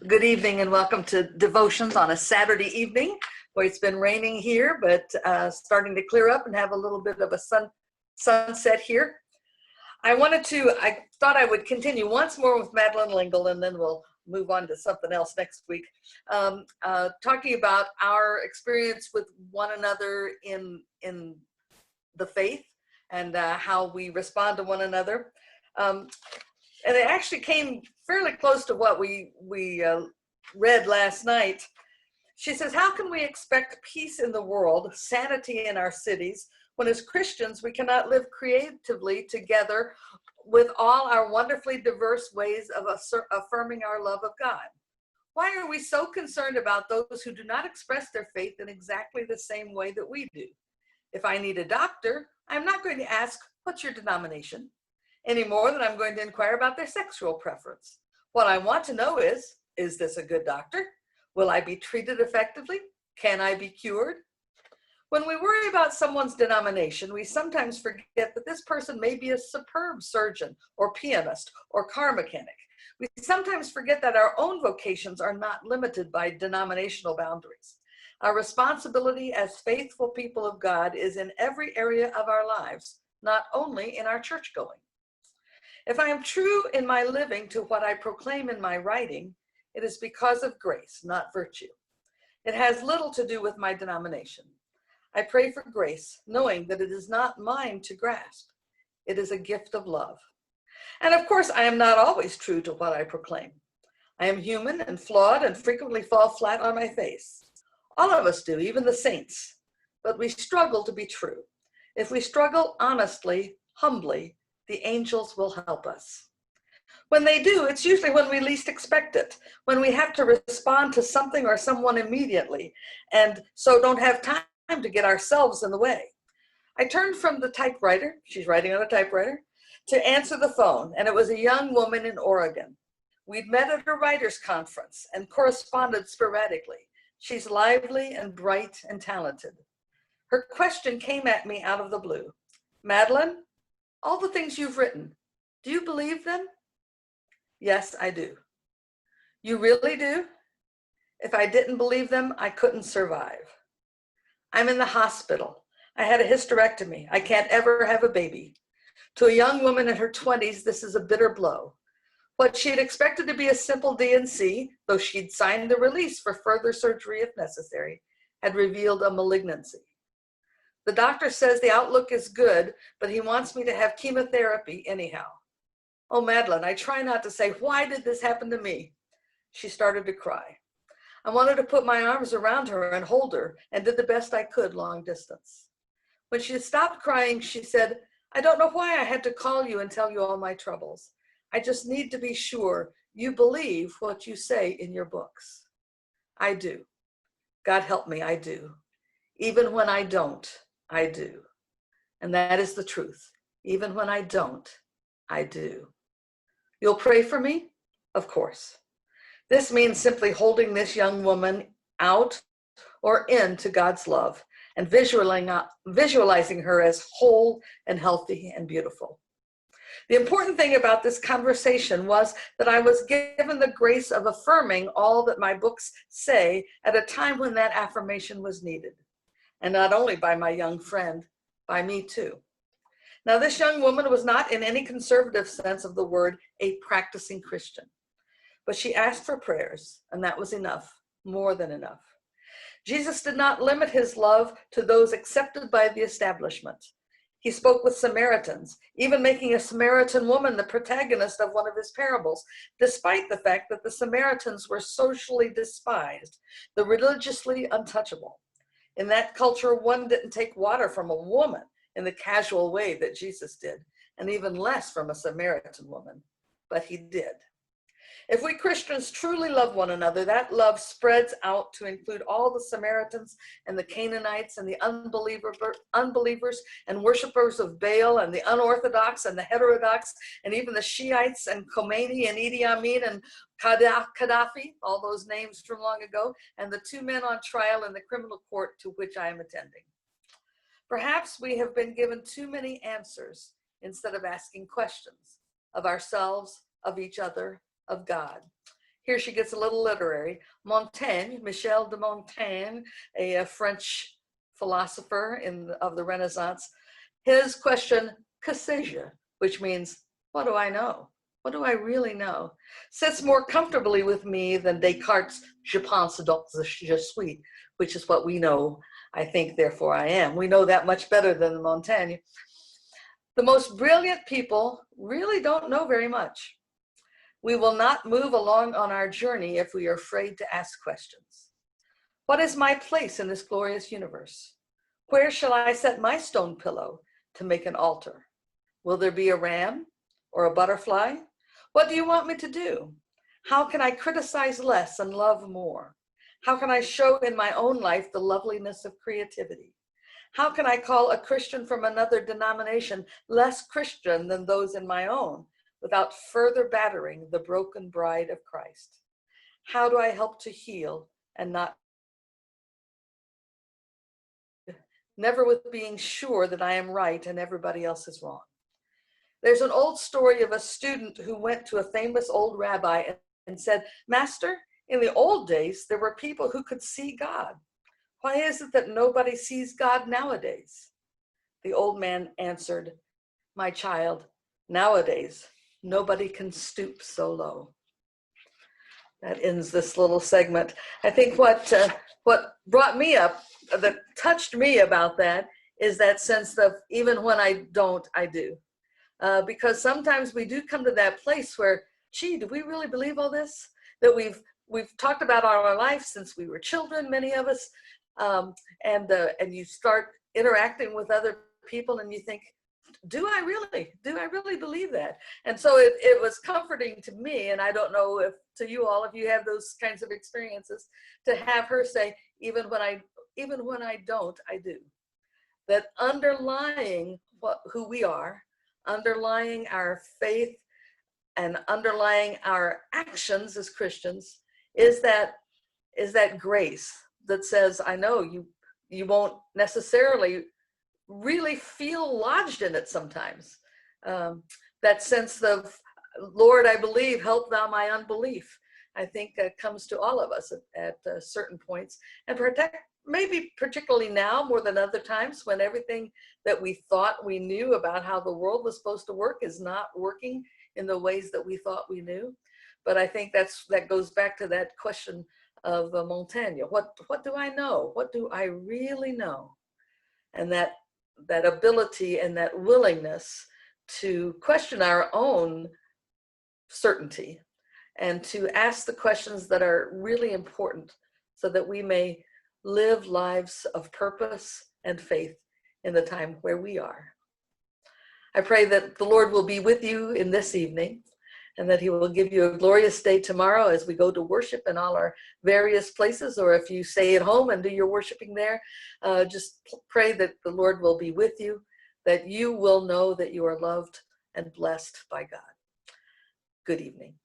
Good evening and welcome to Devotions on a Saturday evening. Boy, it's been raining here, but starting to clear up and have a little bit of a sunset here. I thought I would continue once more with Madeline Lingle, and then we'll move on to something else next week. Talking about our experience with one another in the faith and how we respond to one another. And it actually came fairly close to what we read last night. She says, how can we expect peace in the world, sanity in our cities, when as Christians we cannot live creatively together with all our wonderfully diverse ways of affirming our love of God? Why are we so concerned about those who do not express their faith in exactly the same way that we do? If I need a doctor, I'm not going to ask, what's your denomination? Any more than I'm going to inquire about their sexual preference. What I want to know is this a good doctor? Will I be treated effectively? Can I be cured? When we worry about someone's denomination, we sometimes forget that this person may be a superb surgeon or pianist or car mechanic. We sometimes forget that our own vocations are not limited by denominational boundaries. Our responsibility as faithful people of God is in every area of our lives, not only in our church going. If I am true in my living to what I proclaim in my writing, it is because of grace, not virtue. It has little to do with my denomination. I pray for grace, knowing that it is not mine to grasp. It is a gift of love. And of course, I am not always true to what I proclaim. I am human and flawed and frequently fall flat on my face. All of us do, even the saints. But we struggle to be true. If we struggle honestly, humbly, the angels will help us. When they do, it's usually when we least expect it, when we have to respond to something or someone immediately, and so don't have time to get ourselves in the way. I turned from the typewriter, she's writing on a typewriter, to answer the phone, and it was a young woman in Oregon. We'd met at a writers' conference and corresponded sporadically. She's lively and bright and talented. Her question came at me out of the blue. Madeline, all the things you've written, do you believe them? Yes, I do. You really do? If I didn't believe them, I couldn't survive. I'm in the hospital. I had a hysterectomy. I can't ever have a baby. To a young woman in her 20s, this is a bitter blow. What she had expected to be a simple D&C, though she'd signed the release for further surgery if necessary, had revealed a malignancy. The doctor says the outlook is good, but he wants me to have chemotherapy anyhow. Oh, Madeline, I try not to say, why did this happen to me? She started to cry. I wanted to put my arms around her and hold her and did the best I could long distance. When she stopped crying, she said, I don't know why I had to call you and tell you all my troubles. I just need to be sure you believe what you say in your books. I do. God help me, I do. Even when I don't, I do. And that is the truth. Even when I don't, I do. You'll pray for me? Of course. This means simply holding this young woman out or into God's love and visualizing her as whole and healthy and beautiful. The important thing about this conversation was that I was given the grace of affirming all that my books say at a time when that affirmation was needed. And not only by my young friend, by me too. Now, this young woman was not in any conservative sense of the word a practicing Christian, but she asked for prayers, and that was enough, more than enough. Jesus did not limit his love to those accepted by the establishment. He spoke with Samaritans, even making a Samaritan woman the protagonist of one of his parables, despite the fact that the Samaritans were socially despised, the religiously untouchable. In that culture, one didn't take water from a woman in the casual way that Jesus did, and even less from a Samaritan woman, but he did. If we Christians truly love one another, that love spreads out to include all the Samaritans and the Canaanites and the unbelievers and worshipers of Baal and the unorthodox and the heterodox and even the Shiites and Khomeini and Idi Amin and Gaddafi, all those names from long ago, and the two men on trial in the criminal court to which I am attending. Perhaps we have been given too many answers instead of asking questions of ourselves, of each other, of God. here she gets a little literary. Montaigne, Michel de Montaigne, a French philosopher of the Renaissance, his question, que sais-je, which means, what do I know? What do I really know? Sits more comfortably with me than Descartes' je pense donc je suis, which is what we know, I think, therefore I am. We know that much better than Montaigne. The most brilliant people really don't know very much. We will not move along on our journey if we are afraid to ask questions. What is my place in this glorious universe? Where shall I set my stone pillow to make an altar? Will there be a ram or a butterfly? What do you want me to do? How can I criticize less and love more? How can I show in my own life the loveliness of creativity? How can I call a Christian from another denomination less Christian than those in my own without further battering the broken bride of Christ? How do I help to heal and not, never with being sure that I am right and everybody else is wrong? There's an old story of a student who went to a famous old rabbi and said, Master, in the old days, there were people who could see God. Why is it that nobody sees God nowadays? The old man answered, my child, nowadays, nobody can stoop so low. That ends this little segment. I think what brought me up, that touched me about that, is that sense of even when I don't, I do. Because sometimes we do come to that place where, gee, do we really believe all this? That we've talked about our life since we were children, many of us, and you start interacting with other people and you think, do I really believe that? And so it was comforting to me, and I don't know if to you all, if you have those kinds of experiences, to have her say, even when I don't, I do. That underlying who we are, underlying our faith and underlying our actions as Christians is that grace that says, I know you won't necessarily really feel lodged in it sometimes. That sense of, Lord, I believe, help thou my unbelief. I think that comes to all of us at certain points, and maybe particularly now more than other times when everything that we thought we knew about how the world was supposed to work is not working in the ways that we thought we knew. But I think that goes back to that question of Montaigne. What do I know? What do I really know? And that ability and that willingness to question our own certainty and to ask the questions that are really important so that we may live lives of purpose and faith in the time where we are. I pray that the Lord will be with you in this evening and that he will give you a glorious day tomorrow as we go to worship in all our various places, or if you stay at home and do your worshiping there, just pray that the Lord will be with you, that you will know that you are loved and blessed by God. Good evening.